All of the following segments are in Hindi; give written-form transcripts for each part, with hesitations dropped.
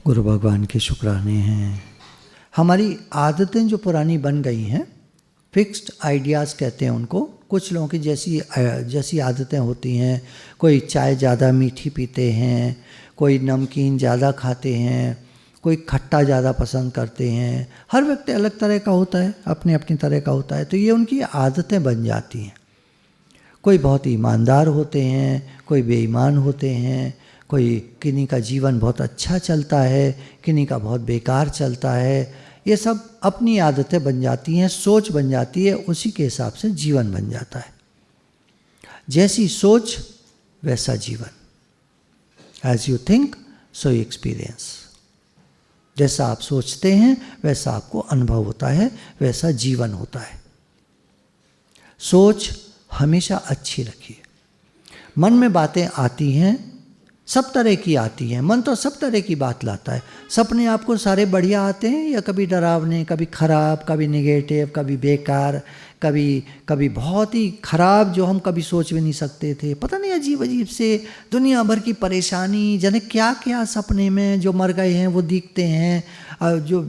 गुरु भगवान के शुक्राने हैं। हमारी आदतें जो पुरानी बन गई हैं, फिक्स्ड आइडियाज़ कहते हैं उनको। कुछ लोगों की जैसी आदतें होती हैं, कोई चाय ज़्यादा मीठी पीते हैं, कोई नमकीन ज़्यादा खाते हैं, कोई खट्टा ज़्यादा पसंद करते हैं। हर व्यक्ति अलग तरह का होता है, अपनी अपनी तरह का होता है, तो ये उनकी आदतें बन जाती हैं। कोई बहुत ईमानदार होते हैं, कोई बेईमान होते हैं, कोई किन्हीं का जीवन बहुत अच्छा चलता है, किन्हीं का बहुत बेकार चलता है। ये सब अपनी आदतें बन जाती हैं, सोच बन जाती है, उसी के हिसाब से जीवन बन जाता है। जैसी सोच वैसा जीवन। As you think so you experience. जैसा आप सोचते हैं वैसा आपको अनुभव होता है, वैसा जीवन होता है। सोच हमेशा अच्छी रखिए। मन में बातें आती हैं, सब तरह की आती हैं। मन तो सब तरह की बात लाता है। सपने आपको सारे बढ़िया आते हैं या कभी डरावने, कभी खराब, कभी नेगेटिव, कभी बेकार, कभी बहुत ही खराब जो हम कभी सोच भी नहीं सकते थे। पता नहीं अजीब अजीब से दुनिया भर की परेशानी, जाने क्या क्या सपने में जो मर गए हैं वो दिखते हैं। जो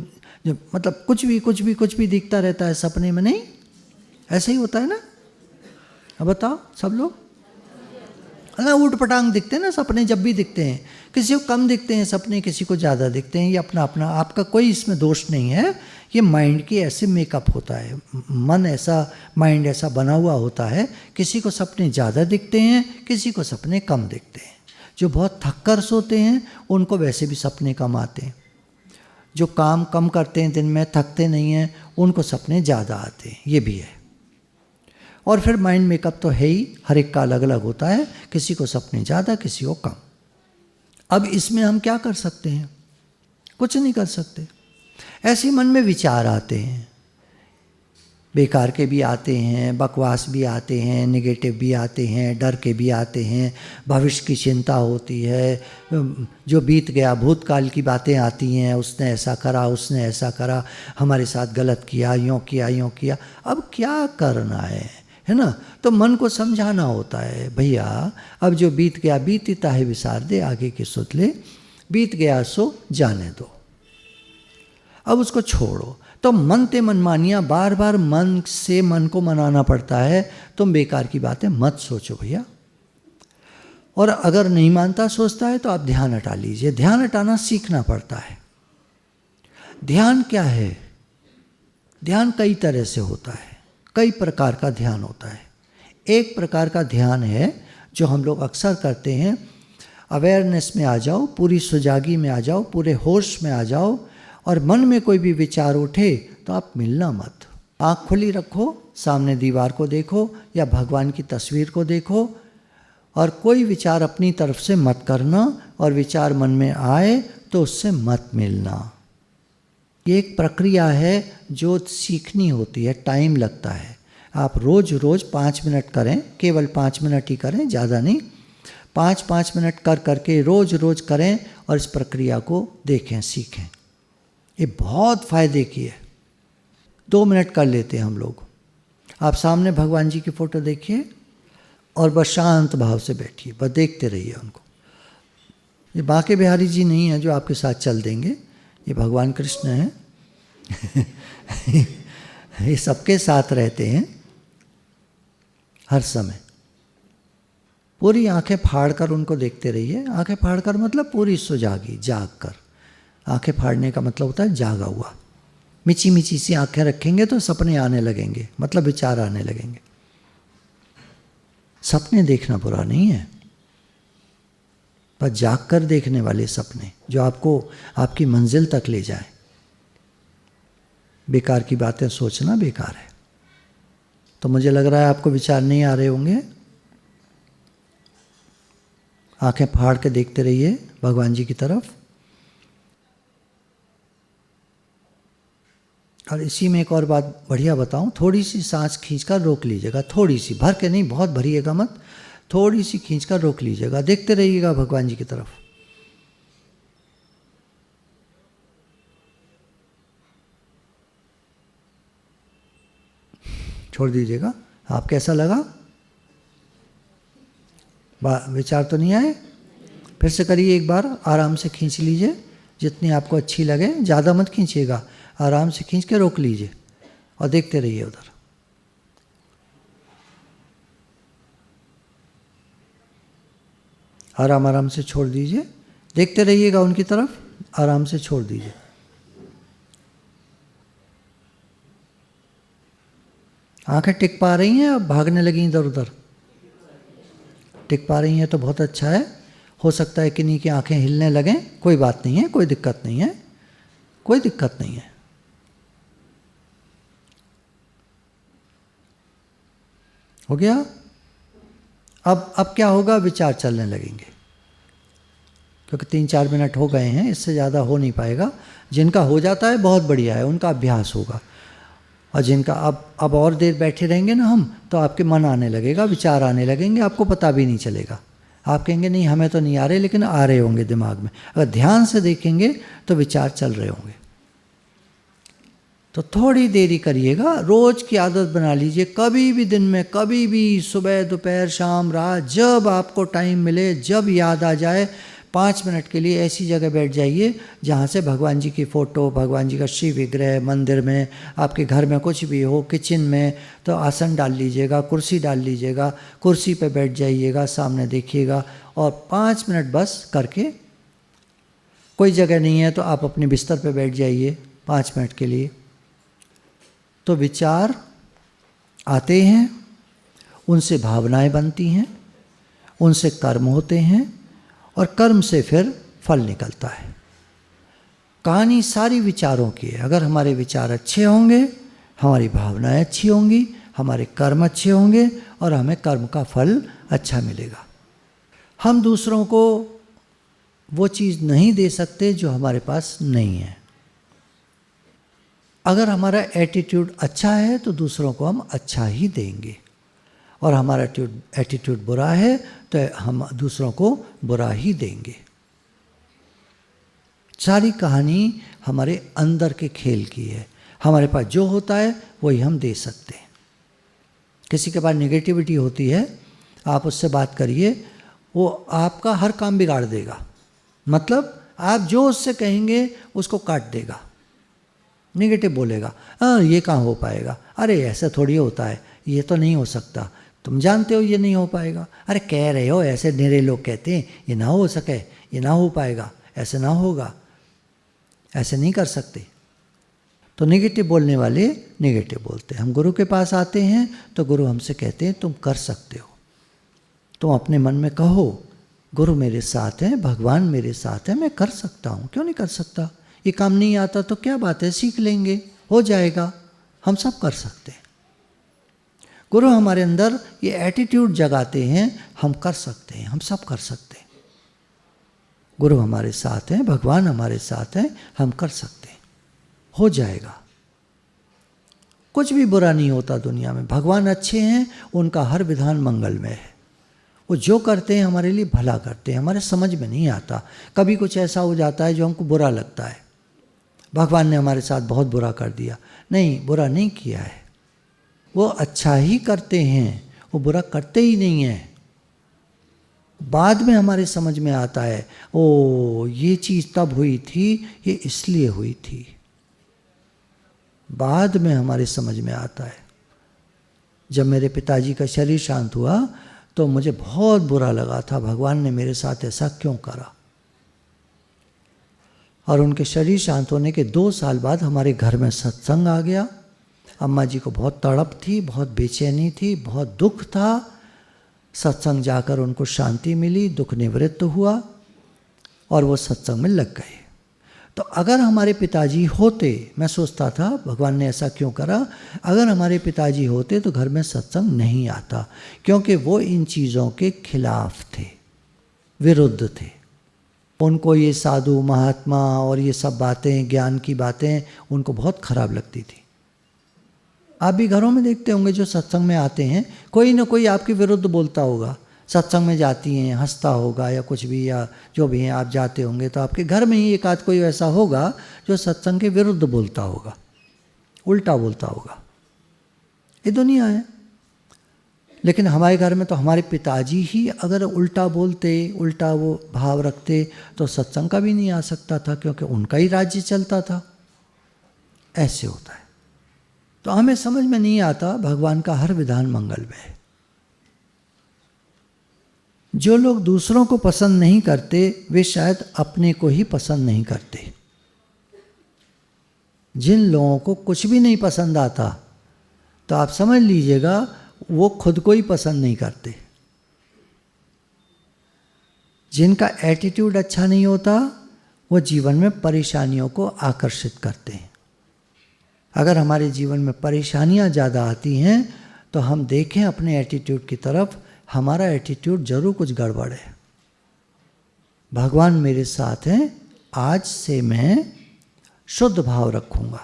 मतलब कुछ भी दिखता रहता है सपने में, नहीं ऐसे ही होता है ना? अब बताओ सब लोग, ऊट पटांग दिखते हैं ना सपने जब भी दिखते हैं। किसी को कम दिखते हैं सपने, किसी को ज़्यादा दिखते हैं। ये अपना अपना, आपका कोई इसमें दोष नहीं है। ये माइंड की ऐसे मेकअप होता है, मन ऐसा, माइंड ऐसा बना हुआ होता है। किसी को सपने ज़्यादा दिखते हैं, किसी को सपने कम दिखते हैं। जो बहुत थक कर सोते हैं उनको वैसे भी सपने कम आते हैं। जो काम कम करते हैं दिन में, थकते नहीं हैं, उनको सपने ज़्यादा आते हैं। ये भी है। और फिर माइंड मेकअप तो है ही, हर एक का अलग अलग होता है। किसी को सपने ज़्यादा, किसी को कम। अब इसमें हम क्या कर सकते हैं? कुछ नहीं कर सकते। ऐसे मन में विचार आते हैं, बेकार के भी आते हैं, बकवास भी आते हैं, नेगेटिव भी आते हैं, डर के भी आते हैं, भविष्य की चिंता होती है, जो बीत गया भूतकाल की बातें आती हैं। उसने ऐसा करा, उसने ऐसा करा, हमारे साथ गलत किया, यूँ किया, यूँ किया। अब क्या करना है ना? तो मन को समझाना होता है, भैया अब जो बीत गया बीतता है, विसार दे, आगे की सोच ले। बीत गया सो जाने दो, अब उसको छोड़ो। तो मन ते मनमानियाँ, बार बार मन से मन को मनाना पड़ता है। तुम बेकार की बातें मत सोचो भैया। और अगर नहीं मानता, सोचता है, तो आप ध्यान हटा लीजिए। ध्यान हटाना सीखना पड़ता है। ध्यान क्या है? ध्यान कई तरह से होता है, कई प्रकार का ध्यान होता है। एक प्रकार का ध्यान है जो हम लोग अक्सर करते हैं, अवेयरनेस में आ जाओ, पूरी सुजागी में आ जाओ, पूरे होश में आ जाओ, और मन में कोई भी विचार उठे तो आप मिलना मत। आँख खुली रखो, सामने दीवार को देखो या भगवान की तस्वीर को देखो, और कोई विचार अपनी तरफ से मत करना। और विचार मन में आए तो उससे मत मिलना। ये एक प्रक्रिया है जो सीखनी होती है, टाइम लगता है। आप रोज़ रोज़ 5 मिनट करें, केवल 5 मिनट ही करें, ज़्यादा नहीं। 5-5 मिनट कर करके रोज़ रोज़ करें और इस प्रक्रिया को देखें, सीखें। ये बहुत फ़ायदे की है। 2 मिनट कर लेते हैं हम लोग। आप सामने भगवान जी की फ़ोटो देखिए और बस शांत भाव से बैठिए, बस देखते रहिए उनको। ये बांके बिहारी जी नहीं है जो आपके साथ चल देंगे, ये भगवान कृष्ण हैं। ये सबके साथ रहते हैं हर समय। पूरी आंखें फाड़ कर उनको देखते रहिए। आंखें फाड़ कर मतलब पूरी सुजागी, जाग कर। आंखें फाड़ने का मतलब होता है जागा हुआ। मिची मिची सी आंखें रखेंगे तो सपने आने लगेंगे, मतलब विचार आने लगेंगे। सपने देखना बुरा नहीं है, पर जाग कर देखने वाले सपने जो आपको आपकी मंजिल तक ले जाए। बेकार की बातें सोचना बेकार है। तो मुझे लग रहा है आपको विचार नहीं आ रहे होंगे। आंखें फाड़ के देखते रहिए भगवान जी की तरफ। और इसी में एक और बात बढ़िया बताऊं, थोड़ी सी सांस खींचकर रोक लीजिएगा। थोड़ी सी, भर के नहीं, बहुत भरिएगा मत, थोड़ी सी खींचकर रोक लीजिएगा। देखते रहिएगा भगवान जी की तरफ। छोड़ दीजिएगा। आप कैसा लगा? विचार तो नहीं आए? फिर से करिए एक बार, आराम से खींच लीजिए, जितनी आपको अच्छी लगे, ज़्यादा मत खींचिएगा, आराम से खींच के रोक लीजिए और देखते रहिए उधर। आराम आराम से छोड़ दीजिए, देखते रहिएगा उनकी तरफ, आराम से छोड़ दीजिए। आंखें टिक पा रही हैं, अब भागने लगी इधर उधर? टिक पा रही हैं तो बहुत अच्छा है। हो सकता है किन्हीं की आंखें हिलने लगें, कोई बात नहीं है, कोई दिक्कत नहीं है, कोई दिक्कत नहीं है। हो गया? अब क्या होगा, विचार चलने लगेंगे, क्योंकि 3-4 मिनट हो गए हैं, इससे ज़्यादा हो नहीं पाएगा। जिनका हो जाता है बहुत बढ़िया है, उनका अभ्यास होगा। और जिनका अब और देर बैठे रहेंगे ना हम, तो आपके मन आने लगेगा, विचार आने लगेंगे, आपको पता भी नहीं चलेगा। आप कहेंगे नहीं हमें तो नहीं आ रहे, लेकिन आ रहे होंगे दिमाग में। अगर ध्यान से देखेंगे तो विचार चल रहे होंगे। तो थोड़ी देरी करिएगा, रोज़ की आदत बना लीजिए। कभी भी दिन में, कभी भी, सुबह दोपहर शाम रात, जब आपको टाइम मिले, जब याद आ जाए, 5 मिनट के लिए ऐसी जगह बैठ जाइए जहाँ से भगवान जी की फ़ोटो, भगवान जी का शिव विग्रह, मंदिर में, आपके घर में कुछ भी हो, किचन में, तो आसन डाल लीजिएगा, कुर्सी डाल लीजिएगा, कुर्सी पे बैठ जाइएगा, सामने देखिएगा और 5 मिनट बस करके, कोई जगह नहीं है तो आप अपने बिस्तर पे बैठ जाइए 5 मिनट के लिए। तो विचार आते हैं, उनसे भावनाएं बनती हैं, उनसे कर्म होते हैं और कर्म से फिर फल निकलता है। कहानी सारी विचारों की है। अगर हमारे विचार अच्छे होंगे, हमारी भावनाएं अच्छी होंगी, हमारे कर्म अच्छे होंगे और हमें कर्म का फल अच्छा मिलेगा। हम दूसरों को वो चीज़ नहीं दे सकते जो हमारे पास नहीं है। अगर हमारा एटीट्यूड अच्छा है तो दूसरों को हम अच्छा ही देंगे, और हमारा एटीट्यूड बुरा है तो हम दूसरों को बुरा ही देंगे। सारी कहानी हमारे अंदर के खेल की है। हमारे पास जो होता है वही हम दे सकते हैं। किसी के पास नेगेटिविटी होती है, आप उससे बात करिए, वो आपका हर काम बिगाड़ देगा। मतलब आप जो उससे कहेंगे उसको काट देगा, नेगेटिव बोलेगा। ये कहाँ हो पाएगा, अरे ऐसा थोड़ी होता है, ये तो नहीं हो सकता, तुम जानते हो ये नहीं हो पाएगा, अरे कह रहे हो, ऐसे मेरे लोग कहते हैं ये ना हो सके, ये ना हो पाएगा, ऐसे ना होगा, ऐसे नहीं कर सकते। तो नेगेटिव बोलने वाले नेगेटिव बोलते हैं। हम गुरु के पास आते हैं तो गुरु हमसे कहते हैं तुम कर सकते हो। तुम अपने मन में कहो गुरु मेरे साथ हैं, भगवान मेरे साथ है, मैं कर सकता हूँ, क्यों नहीं कर सकता। ये काम नहीं आता तो क्या बात है, सीख लेंगे, हो जाएगा, हम सब कर सकते हैं। गुरु हमारे अंदर ये एटीट्यूड जगाते हैं, हम कर सकते हैं, हम सब कर सकते हैं। गुरु हमारे साथ हैं, भगवान हमारे साथ हैं, हम कर सकते हैं, हो जाएगा। कुछ भी बुरा नहीं होता दुनिया में। भगवान अच्छे हैं, उनका हर विधान मंगलमय है। वो जो करते हैं हमारे लिए भला करते हैं, हमारे समझ में नहीं आता। कभी कुछ ऐसा हो जाता है जो हमको बुरा लगता है, भगवान ने हमारे साथ बहुत बुरा कर दिया। नहीं, बुरा नहीं किया है, वो अच्छा ही करते हैं, वो बुरा करते ही नहीं है। बाद में हमारे समझ में आता है, ओ ये चीज़ तब हुई थी, ये इसलिए हुई थी। बाद में हमारे समझ में आता है। जब मेरे पिताजी का शरीर शांत हुआ तो मुझे बहुत बुरा लगा था, भगवान ने मेरे साथ ऐसा क्यों करा। और उनके शरीर शांत होने के 2 साल बाद हमारे घर में सत्संग आ गया। अम्मा जी को बहुत तड़प थी, बहुत बेचैनी थी, बहुत दुख था। सत्संग जाकर उनको शांति मिली, दुख निवृत्त हुआ और वो सत्संग में लग गए। तो अगर हमारे पिताजी होते, मैं सोचता था भगवान ने ऐसा क्यों करा, अगर हमारे पिताजी होते तो घर में सत्संग नहीं आता, क्योंकि वो इन चीज़ों के खिलाफ थे, विरुद्ध थे। उनको ये साधु महात्मा और ये सब बातें, ज्ञान की बातें उनको बहुत खराब लगती थी। आप भी घरों में देखते होंगे जो सत्संग में आते हैं, कोई ना कोई आपके विरुद्ध बोलता होगा। सत्संग में जाती हैं, हंसता होगा या कुछ भी, या जो भी हैं, आप जाते होंगे तो आपके घर में ही एक आध कोई ऐसा होगा जो सत्संग के विरुद्ध बोलता होगा, उल्टा बोलता होगा। ये दुनिया है। लेकिन हमारे घर में तो हमारे पिताजी ही अगर उल्टा बोलते, उल्टा वो भाव रखते, तो सत्संग का भी नहीं आ सकता था, क्योंकि उनका ही राज्य चलता था। ऐसे होता है। तो हमें समझ में नहीं आता भगवान का हर विधान मंगल में है। जो लोग दूसरों को पसंद नहीं करते वे शायद अपने को ही पसंद नहीं करते। जिन लोगों को कुछ भी नहीं पसंद आता, तो आप समझ लीजिएगा वो खुद को ही पसंद नहीं करते। जिनका एटीट्यूड अच्छा नहीं होता वो जीवन में परेशानियों को आकर्षित करते हैं। अगर हमारे जीवन में परेशानियां ज़्यादा आती हैं तो हम देखें अपने एटीट्यूड की तरफ, हमारा एटीट्यूड जरूर कुछ गड़बड़ है। भगवान मेरे साथ हैं, आज से मैं शुद्ध भाव रखूँगा,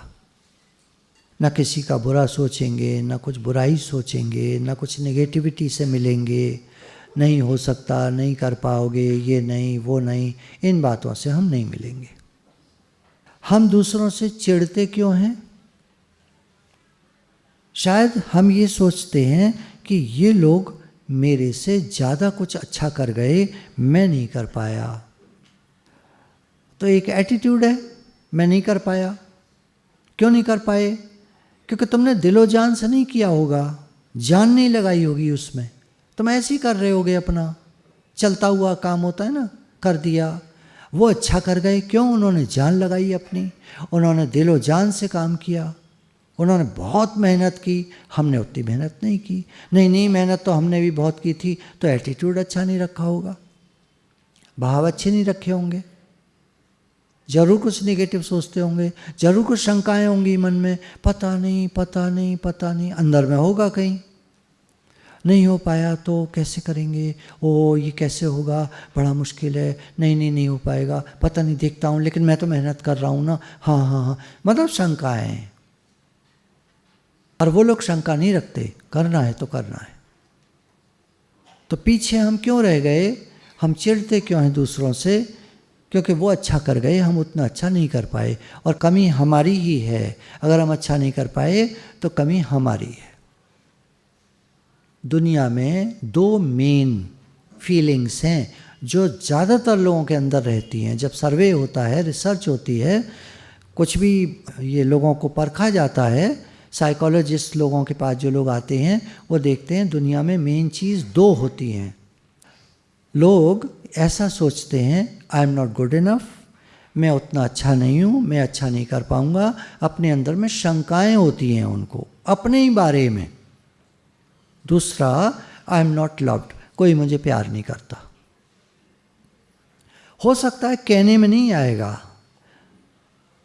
न किसी का बुरा सोचेंगे, न कुछ बुराई सोचेंगे, न कुछ नेगेटिविटी से मिलेंगे, नहीं हो सकता, नहीं कर पाओगे, ये नहीं वो नहीं, इन बातों से हम नहीं मिलेंगे। हम दूसरों से चिढ़ते क्यों हैं? शायद हम ये सोचते हैं कि ये लोग मेरे से ज़्यादा कुछ अच्छा कर गए, मैं नहीं कर पाया। तो एक एटीट्यूड है, मैं नहीं कर पाया। क्यों नहीं कर पाए? क्योंकि तुमने दिलो जान से नहीं किया होगा, जान नहीं लगाई होगी उसमें, तुम ऐसे ही कर रहे होगे, अपना चलता हुआ काम होता है ना, कर दिया। वो अच्छा कर गए, क्यों? उन्होंने जान लगाई अपनी, उन्होंने दिलो जान से काम किया, उन्होंने बहुत मेहनत की, हमने उतनी मेहनत नहीं की। नहीं मेहनत तो हमने भी बहुत की थी, तो एटीट्यूड अच्छा नहीं रखा होगा, भाव अच्छे नहीं रखे होंगे, जरूर कुछ नेगेटिव सोचते होंगे, जरूर कुछ शंकाएं होंगी मन में, पता नहीं पता नहीं पता नहीं, अंदर में होगा कहीं, नहीं हो पाया तो कैसे करेंगे, ओ ये कैसे होगा, बड़ा मुश्किल है, नहीं हो पाएगा, पता नहीं, देखता हूँ, लेकिन मैं तो मेहनत कर रहा हूँ ना, हाँ, मतलब शंकाएं। और वो लोग शंका नहीं रखते, करना है तो करना है। तो पीछे हम क्यों रह गए? हम चिढ़ते क्यों हैं दूसरों से? क्योंकि वो अच्छा कर गए, हम उतना अच्छा नहीं कर पाए, और कमी हमारी ही है। अगर हम अच्छा नहीं कर पाए तो कमी हमारी है। दुनिया में दो मेन फीलिंग्स हैं जो ज़्यादातर लोगों के अंदर रहती हैं। जब सर्वे होता है, रिसर्च होती है, कुछ भी ये लोगों को परखा जाता है, साइकोलॉजिस्ट लोगों के पास जो लोग आते हैं वो देखते हैं दुनिया में मेन चीज़ दो होती हैं। लोग ऐसा सोचते हैं, I am not good enough, मैं उतना अच्छा नहीं हूँ, मैं अच्छा नहीं कर पाऊँगा। अपने अंदर में शंकाएं होती हैं उनको अपने ही बारे में। दूसरा, आई एम नॉट लव्ड, कोई मुझे प्यार नहीं करता। हो सकता है कहने में नहीं आएगा।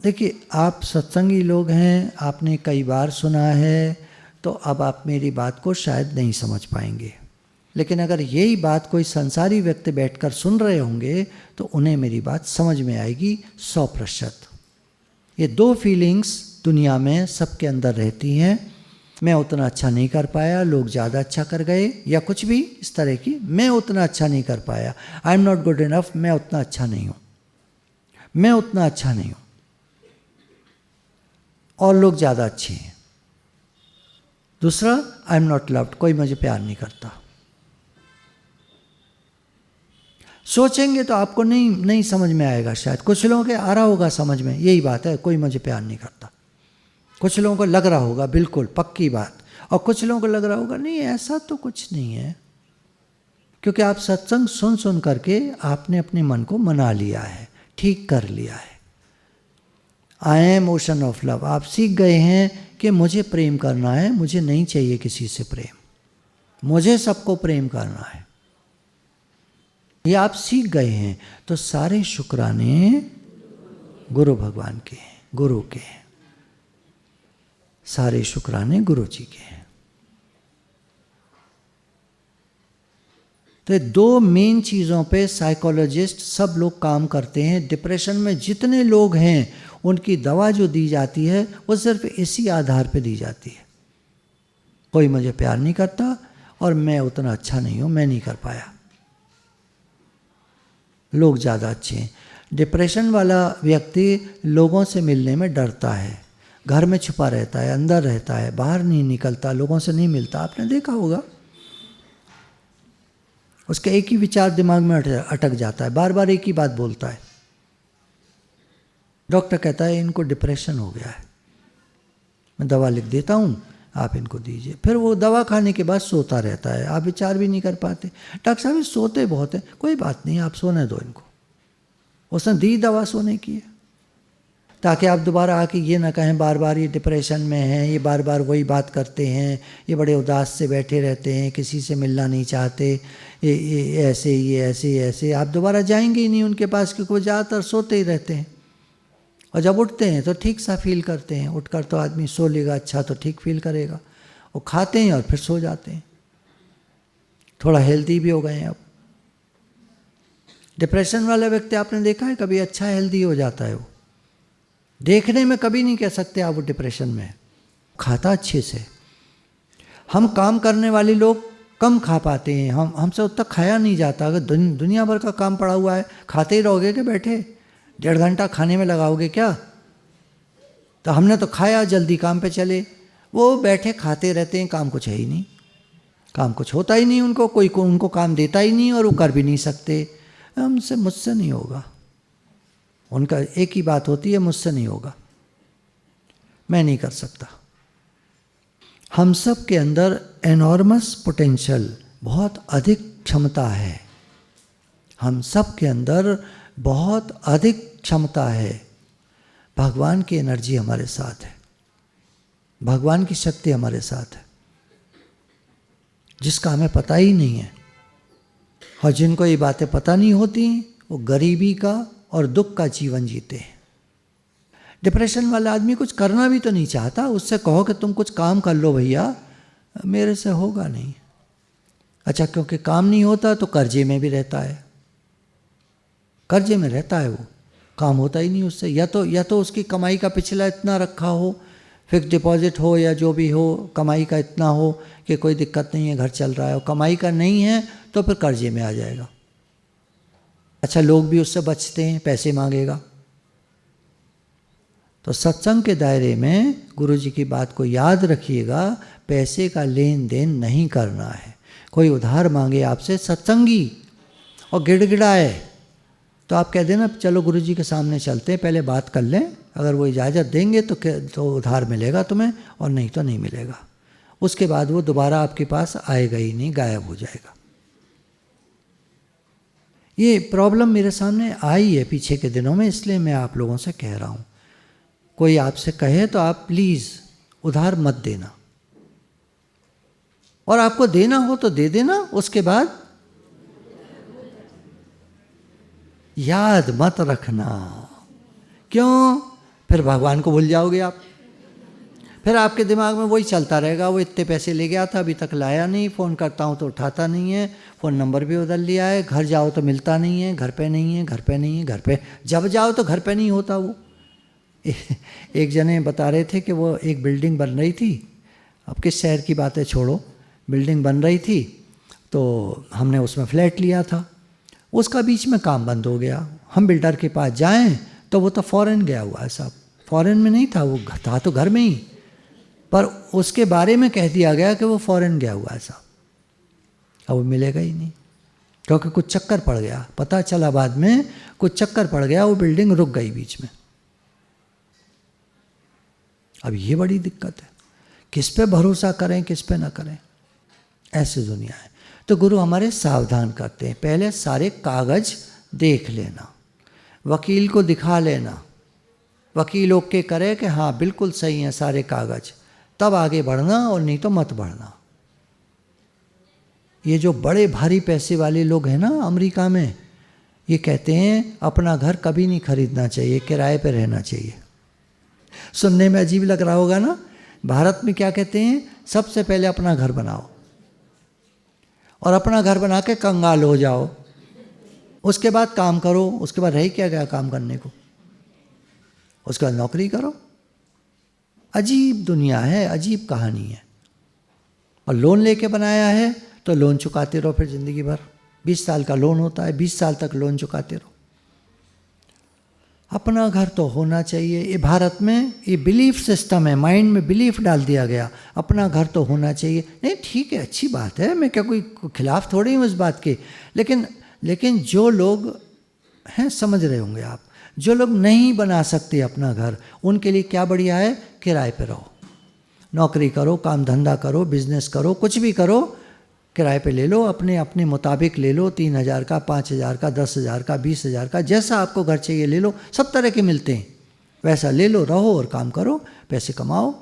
देखिए, आप सत्संगी लोग हैं, आपने कई बार सुना है, तो अब आप मेरी बात को शायद नहीं समझ पाएंगे। लेकिन अगर यही बात कोई संसारी व्यक्ति बैठकर सुन रहे होंगे तो उन्हें मेरी बात समझ में आएगी 100%। ये दो फीलिंग्स दुनिया में सबके अंदर रहती हैं। मैं उतना अच्छा नहीं कर पाया, लोग ज़्यादा अच्छा कर गए, या कुछ भी इस तरह की, मैं उतना अच्छा नहीं कर पाया, I am not good enough, मैं उतना अच्छा नहीं हूँ, मैं उतना अच्छा नहीं हूँ, और लोग ज़्यादा अच्छे हैं। दूसरा, आई एम नॉट लव्ड, कोई मुझे प्यार नहीं करता। सोचेंगे तो आपको नहीं समझ में आएगा। शायद कुछ लोगों के आ रहा होगा समझ में, यही बात है, कोई मुझे प्यार नहीं करता। कुछ लोगों को लग रहा होगा बिल्कुल पक्की बात, और कुछ लोगों को लग रहा होगा नहीं, ऐसा तो कुछ नहीं है, क्योंकि आप सत्संग सुन करके आपने अपने मन को मना लिया है, ठीक कर लिया है। I am ocean of love, आप सीख गए हैं कि मुझे प्रेम करना है, मुझे नहीं चाहिए किसी से प्रेम, मुझे सबको प्रेम करना है, ये आप सीख गए हैं। तो सारे शुक्राने गुरु भगवान के हैं, गुरु के हैं, सारे शुक्राने गुरु जी के हैं। तो दो मेन चीज़ों पे साइकोलॉजिस्ट सब लोग काम करते हैं। डिप्रेशन में जितने लोग हैं उनकी दवा जो दी जाती है वो सिर्फ इसी आधार पे दी जाती है, कोई मुझे प्यार नहीं करता और मैं उतना अच्छा नहीं हूँ, मैं नहीं कर पाया, लोग ज़्यादा अच्छे हैं। डिप्रेशन वाला व्यक्ति लोगों से मिलने में डरता है, घर में छुपा रहता है, अंदर रहता है, बाहर नहीं निकलता, लोगों से नहीं मिलता। आपने देखा होगा, उसका एक ही विचार दिमाग में अटक जाता है, बार बार एक ही बात बोलता है। डॉक्टर कहता है इनको डिप्रेशन हो गया है, मैं दवा लिख देता हूँ, आप इनको दीजिए। फिर वो दवा खाने के बाद सोता रहता है, आप विचार भी नहीं कर पाते। डॉक्टर साहब ये सोते बहुत हैं, कोई बात नहीं, आप सोने दो इनको। उसने दी दवा सोने की है, ताकि आप दोबारा आके ये ना कहें बार बार ये डिप्रेशन में हैं, ये बार बार वही बात करते हैं, ये बड़े उदास से बैठे रहते हैं, किसी से मिलना नहीं चाहते, ये ऐसे। आप दोबारा जाएंगे ही नहीं उनके पास, क्योंकि वो ज़्यादातर सोते ही रहते हैं। और जब उठते हैं तो ठीक सा फील करते हैं, उठकर तो आदमी सो लेगा अच्छा तो ठीक फील करेगा। वो खाते हैं और फिर सो जाते हैं, थोड़ा हेल्दी भी हो गए हैं अब। डिप्रेशन वाला व्यक्ति आपने देखा है कभी अच्छा हेल्दी हो जाता है? वो देखने में कभी नहीं कह सकते आप वो डिप्रेशन में है, खाता अच्छे से। हम काम करने वाले लोग कम खा पाते हैं, हमसे उतना खाया नहीं जाता। अगर दुनिया भर का काम पड़ा हुआ है, खाते ही रहोगे क्या बैठे? 1.5 घंटा खाने में लगाओगे क्या? तो हमने तो खाया, जल्दी काम पे चले। वो बैठे खाते रहते हैं, काम कुछ है ही नहीं, काम कुछ होता ही नहीं उनको, कोई उनको काम देता ही नहीं और वो कर भी नहीं सकते। मुझसे नहीं होगा, उनका एक ही बात होती है, मुझसे नहीं होगा, मैं नहीं कर सकता। हम सब के अंदर एनॉर्मस पोटेंशियल, बहुत अधिक क्षमता है। हम सब के अंदर बहुत अधिक क्षमता है। भगवान की एनर्जी हमारे साथ है, भगवान की शक्ति हमारे साथ है, जिसका हमें पता ही नहीं है। और जिनको ये बातें पता नहीं होती, वो गरीबी का और दुख का जीवन जीते हैं। डिप्रेशन वाला आदमी कुछ करना भी तो नहीं चाहता, उससे कहो कि तुम कुछ काम कर लो भैया, मेरे से होगा नहीं। अच्छा, क्योंकि काम नहीं होता तो कर्जे में भी रहता है, कर्जे में रहता है, वो काम होता ही नहीं उससे। या तो उसकी कमाई का पिछला इतना रखा हो, फिक्स डिपॉजिट हो या जो भी हो, कमाई का इतना हो कि कोई दिक्कत नहीं है, घर चल रहा है। और कमाई का नहीं है तो फिर कर्जे में आ जाएगा। अच्छा, लोग भी उससे बचते हैं, पैसे मांगेगा। तो सत्संग के दायरे में गुरुजी की बात को याद रखिएगा, पैसे का लेन देन नहीं करना है। कोई उधार मांगे आपसे सत्संगी और गिड़गिड़ाए तो आप कह देना चलो गुरुजी के सामने चलते हैं, पहले बात कर लें, अगर वो इजाज़त देंगे तो उधार मिलेगा तुम्हें, और नहीं तो नहीं मिलेगा। उसके बाद वो दोबारा आपके पास आएगा ही नहीं, गायब हो जाएगा। ये प्रॉब्लम मेरे सामने आई है पीछे के दिनों में, इसलिए मैं आप लोगों से कह रहा हूँ। कोई आपसे कहे तो आप प्लीज़ उधार मत देना, और आपको देना हो तो दे देना, उसके बाद याद मत रखना। क्यों? फिर भगवान को भूल जाओगे आप, फिर आपके दिमाग में वही चलता रहेगा, वो इतने पैसे ले गया था अभी तक लाया नहीं, फ़ोन करता हूँ तो उठाता नहीं है, फ़ोन नंबर भी बदल लिया है, घर जाओ तो मिलता नहीं है, घर पे नहीं है, घर पे नहीं है, घर पे जब जाओ तो घर पे नहीं होता वो। एक जने बता रहे थे कि वो एक बिल्डिंग बन रही थी, अब किस शहर की बातें छोड़ो, बिल्डिंग बन रही थी तो हमने उसमें फ्लैट लिया था, उसका बीच में काम बंद हो गया। हम बिल्डर के पास जाएं तो वो तो फॉरेन गया हुआ है साहब, फॉरेन में नहीं था, वो था तो घर में ही, पर उसके बारे में कह दिया गया कि वो फॉरेन गया हुआ है साहब। अब वो मिलेगा ही नहीं, क्योंकि कुछ चक्कर पड़ गया, पता चला बाद में कुछ चक्कर पड़ गया, वो बिल्डिंग रुक गई बीच में। अब ये बड़ी दिक्कत है, किस पे भरोसा करें किस पे ना करें, ऐसी दुनिया है। तो गुरु हमारे सावधान करते हैं, पहले सारे कागज देख लेना, वकील को दिखा लेना, वकील ओके करे कि हाँ बिल्कुल सही हैं सारे कागज, तब आगे बढ़ना, और नहीं तो मत बढ़ना। ये जो बड़े भारी पैसे वाले लोग हैं ना अमेरिका में, ये कहते हैं अपना घर कभी नहीं खरीदना चाहिए, किराए पे रहना चाहिए। सुनने में अजीब लग रहा होगा ना, भारत में क्या कहते हैं, सबसे पहले अपना घर बनाओ, और अपना घर बना के कंगाल हो जाओ, उसके बाद काम करो। उसके बाद रह क्या गया काम करने को, उसके बाद नौकरी करो। अजीब दुनिया है, अजीब कहानी है। और लोन लेके बनाया है तो लोन चुकाते रहो फिर ज़िंदगी भर, 20 साल का लोन होता है, 20 साल तक लोन चुकाते रहो। अपना घर तो होना चाहिए। ये भारत में ये बिलीफ सिस्टम है, माइंड में बिलीफ डाल दिया गया, अपना घर तो होना चाहिए। नहीं ठीक है, अच्छी बात है, मैं क्या कोई खिलाफ थोड़ी हूँ इस बात के। लेकिन जो लोग हैं, समझ रहे होंगे आप, जो लोग नहीं बना सकते अपना घर, उनके लिए क्या बढ़िया है, किराए पे रहो, नौकरी करो, काम धंधा करो, बिजनेस करो, कुछ भी करो, किराए पे ले लो, अपने अपने मुताबिक ले लो, 3,000 का, 5,000 का, 10,000 का, 20,000 का, जैसा आपको घर चाहिए ले लो, सब तरह के मिलते हैं, वैसा ले लो, रहो और काम करो, पैसे कमाओ,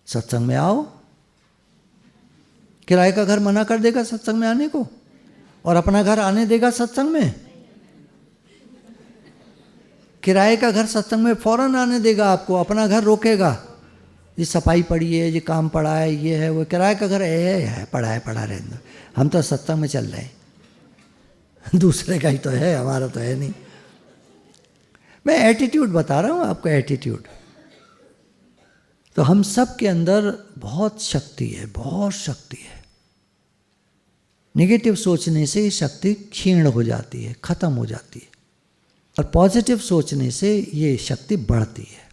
सत्संग में आओ। किराए का घर मना कर देगा सत्संग में आने को, और अपना घर आने देगा सत्संग में? किराए का घर सत्संग में फौरन आने देगा आपको, अपना घर रोकेगा। ये सफाई पड़ी है, ये काम पड़ा है, ये है वो, किराए का घर है पड़ा रहने दो, हम तो सत्संग में चल रहे हैं, दूसरे का ही तो है, हमारा तो है नहीं। मैं एटीट्यूड बता रहा हूँ आपको, एटीट्यूड। तो हम सब के अंदर बहुत शक्ति है, बहुत शक्ति है। नेगेटिव सोचने से ये शक्ति क्षीण हो जाती है, खत्म हो जाती है, और पॉजिटिव सोचने से ये शक्ति बढ़ती है।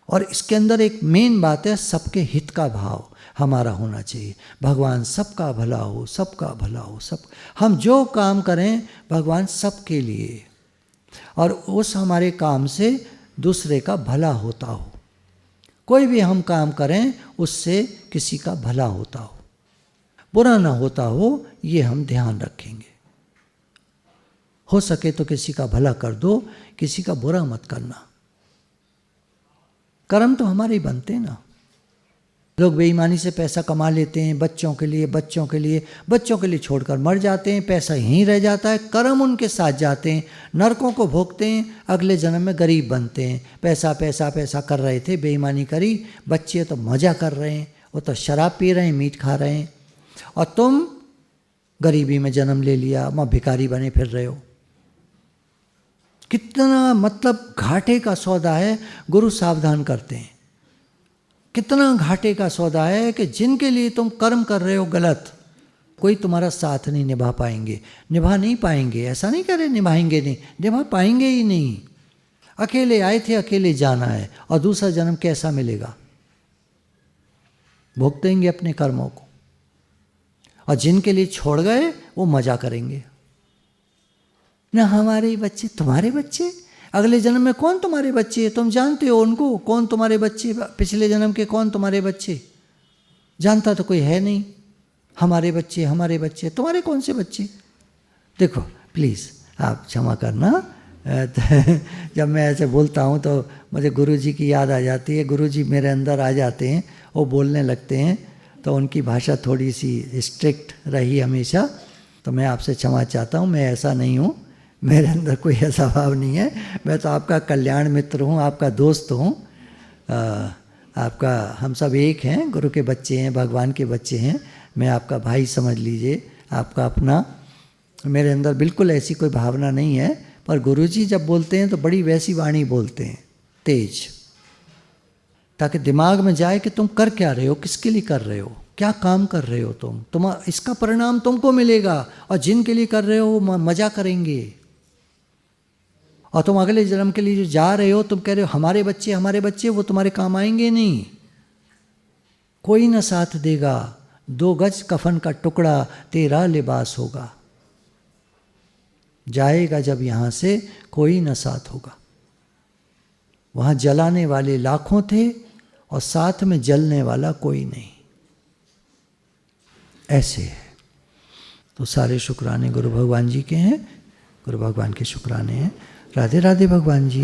और इसके अंदर एक मेन बात है, सबके हित का भाव हमारा होना चाहिए। भगवान सबका भला हो, सबका भला हो, सब, हम जो काम करें भगवान सबके लिए, और उस हमारे काम से दूसरे का भला होता हो। कोई भी हम काम करें उससे किसी का भला होता हो, बुरा ना होता हो, ये हम ध्यान रखेंगे। हो सके तो किसी का भला कर दो, किसी का बुरा मत करना। कर्म तो हमारे ही बनते हैं ना। लोग बेईमानी से पैसा कमा लेते हैं, बच्चों के लिए छोड़कर मर जाते हैं, पैसा यहीं रह जाता है, कर्म उनके साथ जाते हैं, नरकों को भोगते हैं, अगले जन्म में गरीब बनते हैं। पैसा पैसा पैसा कर रहे थे, बेईमानी करी, बच्चे तो मज़ा कर रहे हैं, वो तो शराब पी रहे हैं, मीट खा रहे हैं, और तुम गरीबी में जन्म ले लिया, वहाँ भिखारी बने फिर रहे हो। कितना मतलब घाटे का सौदा है, गुरु सावधान करते हैं। कितना घाटे का सौदा है कि जिनके लिए तुम कर्म कर रहे हो गलत, कोई तुम्हारा साथ नहीं निभा पाएंगे, निभा नहीं पाएंगे। ऐसा नहीं कह रहे निभाएंगे नहीं, निभा पाएंगे ही नहीं। अकेले आए थे, अकेले जाना है, और दूसरा जन्म कैसा मिलेगा? भोग देंगे अपने कर्मों को। और जिनके लिए छोड़ गए वो मजा करेंगे। ना हमारे बच्चे तुम्हारे बच्चे, अगले जन्म में कौन तुम्हारे बच्चे? तुम जानते हो उनको, कौन तुम्हारे बच्चे, पिछले जन्म के कौन तुम्हारे बच्चे? जानता तो कोई है नहीं। हमारे बच्चे तुम्हारे कौन से बच्चे? देखो प्लीज़ आप क्षमा करना, जब मैं ऐसे बोलता हूँ तो मुझे गुरुजी की याद आ जाती है। गुरुजी मेरे अंदर आ जाते हैं, वो बोलने लगते हैं, तो उनकी भाषा थोड़ी सी स्ट्रिक्ट रही हमेशा। तो मैं आपसे क्षमा चाहता हूँ, मैं ऐसा नहीं हूँ, मेरे अंदर कोई ऐसा भाव नहीं है। मैं तो आपका कल्याण मित्र हूँ, आपका दोस्त हूँ, आपका, हम सब एक हैं, गुरु के बच्चे हैं, भगवान के बच्चे हैं। मैं आपका भाई समझ लीजिए, आपका अपना। मेरे अंदर बिल्कुल ऐसी कोई भावना नहीं है, पर गुरुजी जब बोलते हैं तो बड़ी वैसी वाणी बोलते हैं, तेज, ताकि दिमाग में जाए कि तुम कर क्या रहे हो, किसके लिए कर रहे हो, क्या काम कर रहे हो तुम इसका परिणाम तुमको मिलेगा, और जिनके लिए कर रहे हो वो मजा करेंगे। और तुम अगले जन्म के लिए जो जा रहे हो, तुम कह रहे हो हमारे बच्चे, वो तुम्हारे काम आएंगे नहीं। कोई न साथ देगा, 2 गज कफन का टुकड़ा तेरा लिबास होगा। जाएगा जब यहाँ से कोई न साथ होगा। वहाँ जलाने वाले लाखों थे और साथ में जलने वाला कोई नहीं। ऐसे है। तो सारे शुक्राने गुरु भगवान जी के हैं, गुरु भगवान के शुक्राने हैं। राधे राधे भगवान जी।